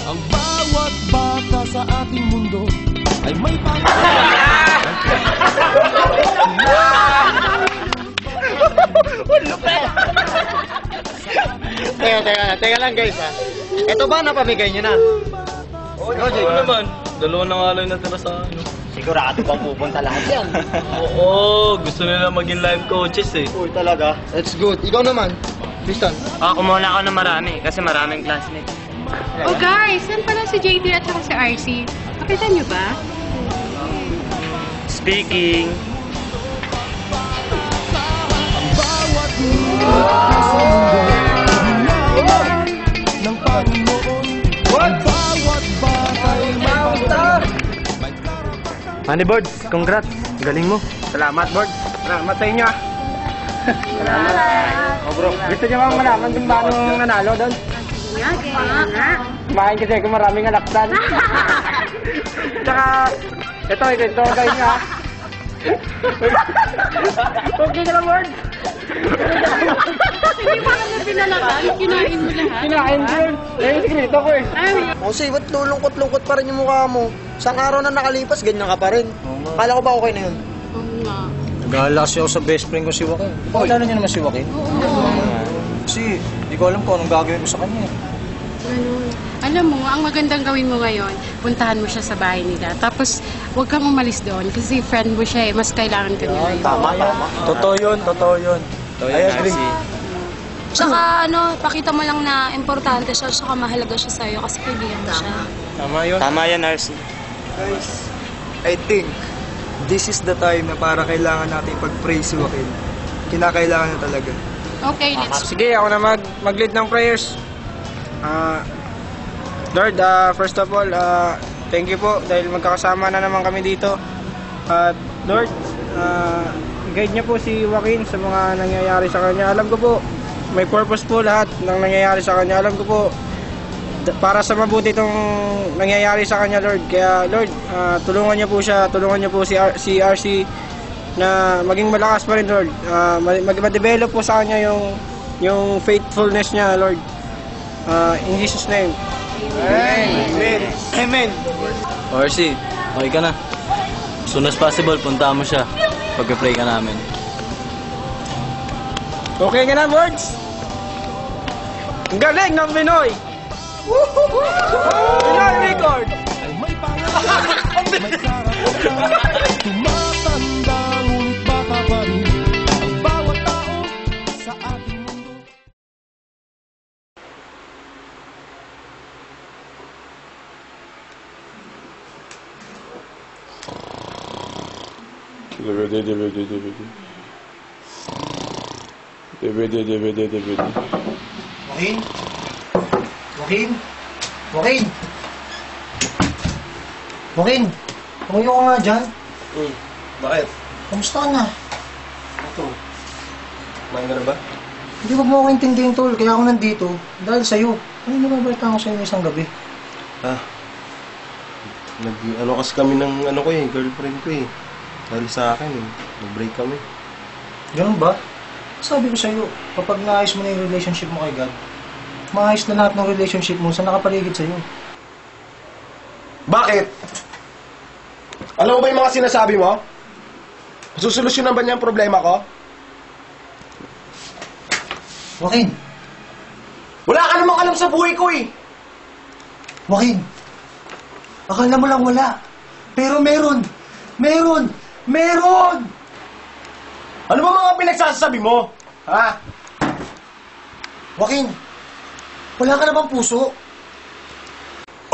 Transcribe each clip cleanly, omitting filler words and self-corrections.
Ang bawat bata sa ating mundo ay may pangarap. Teka lang guys ha. Ito ba napamigay nyo na? Oo naman. Dalawa na nga lang natira sa ano. Sigurado bang pupunta lahat yan? Oo, gusto nila maging life coaches eh. Uy talaga. That's good. Ikaw naman, Tristan. Kumuha ako ng marami kasi maraming classmates. Oh guys, saan pala si JD at saka si RC? Nakita niyo ba? Speaking. Ang bawat ng Panginoon. Ang bawat bata ay may pangarap. Money Boards, congrats. Galing mo. Salamat, Board. Salamat sa inyo. Salamat. Oh, bro. Gusto niyo bang malaman kung paano nanalo doon? Kumain kasi ako maraming alaksan. Tsaka, ito guys nga. Okay ka lang, Board. Hindi pa kami pinalaban. Kinain mo lahat. Kinain ko yun. Ayun, sikrito ko eh. Kasi ba't lulungkot-lungkot pa rin yung mukha mo? Isang araw na nakalipas, ganyan ka pa rin. Kala ko ba okay na yun? Oo nga. Nag-aalala kasi ako sa best friend ko si Joaquin. Pakilala niyo naman si Joaquin? Kasi hindi ko alam kung anong gagawin ko sa kanya. Ganun. Alam mo, ang magandang gawin mo ngayon, puntahan mo siya sa bahay nila. Tapos, huwag kang umalis doon kasi friend mo siya eh. Mas kailangan ka niya ngayon. Tama. Totoo yun. I agree. Tsaka pakita mo lang na importante siya, tsaka mahalaga siya sa'yo kasi kaibigan mo siya. Tama yan, RC. Guys, I think this is the time na para kailangan natin pag-praise si Joaquin. Kinakailangan na talaga. Okay, let's... Sige, ako na mag-lead ng prayers. Lord, first of all, thank you po dahil magkakasama na naman kami dito. At Lord, guide niyo po si Joaquin sa mga nangyayari sa kanya. Alam ko po, may purpose po lahat ng nangyayari sa kanya. Alam ko po, para sa mabuti itong nangyayari sa kanya, Lord. Kaya, Lord, tulungan niyo po siya, tulungan niyo po si RC na maging malakas pa rin, Lord. Mag-develop po sa kanya yung faithfulness niya, Lord. In Jesus' name. Amen. RC, okay ka na. As soon as possible, punta mo siya. Pag-pray ka namin. Okay ka na, words? Ang galing ng Pinoy! Pinoy record! Ay may pangarap. May karapatan. Tumatanda ngunit bata pa rin ang bawat tao sa ating mundo. Joaquin, tumayo ka nga dyan. Bakit? Kamusta ka na? Ito. Kumain ka na ba? Hindi wag mo ako intindihin, tol. Kaya ako nandito. Dahil sa'yo. Ano nababalita ko sa'yo isang gabi? Nag-ano kasi kami ng girlfriend ko eh. Dahil sa akin eh. Nag-break kami. Ganun ba? Sabi ko sa'yo, kapag naayos mo na yung relationship mo kay God, maayos na lahat ng relationship mo sa nakapaligid sa'yo. Bakit? Alam mo ba yung mga sinasabi mo? Susolusyonan ba niya ang problema ko? Joaquin! Wala ka namang alam sa buhay ko eh! Joaquin! Akala mo lang wala. Pero meron! Meron! Meron! Ano ba mga pinagsasabi mo? Ha? Joaquin! Wala ka na bang puso?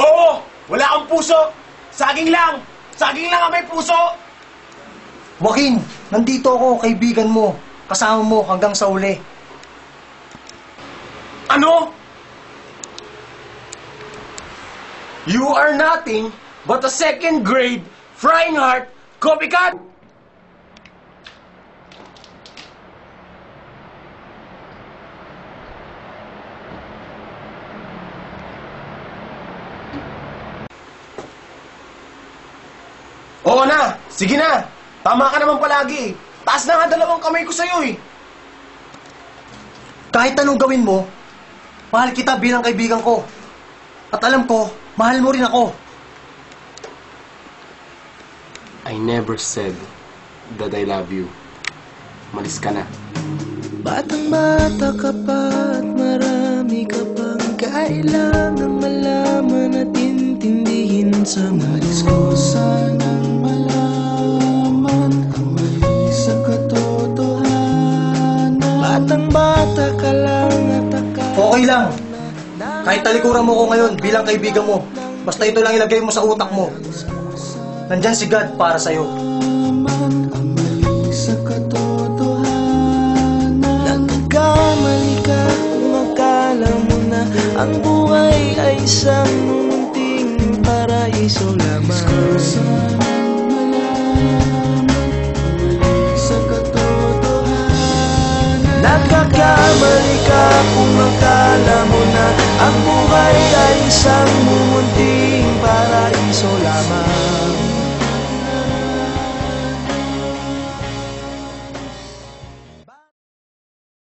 Oo! Wala kang puso! Saging lang! Saging lang ang may puso! Joaquin! Nandito ako, kaibigan mo. Kasama mo hanggang sa uli. Ano? You are nothing but a second-grade frying heart copycat! Oo na! Sige na! Tama ka naman palagi. Taas na nga dalawang kamay ko sa'yo eh. Kahit anong gawin mo, mahal kita bilang kaibigan ko. At alam ko, Mahal mo rin ako. I never said that I love you. Malis ka na. Batang bata ka pa at marami ka pang kailangang malaman at intindihin. Sa malis ko sanang malaman ang mali sa katotohanan. Batang bata ka lang at akala. Okay lang. Kahit talikuran mo ko ngayon bilang kaibigan mo, basta ito lang ilagay mo sa utak mo. Nandyan si God para sa'yo. Ang mali sa katotohanan. Nagkamali ka kung akala mo na ang buhay ay isang munting paraiso lamang. Nagkakamali ka kung akala mo na ang buhay ay isang munting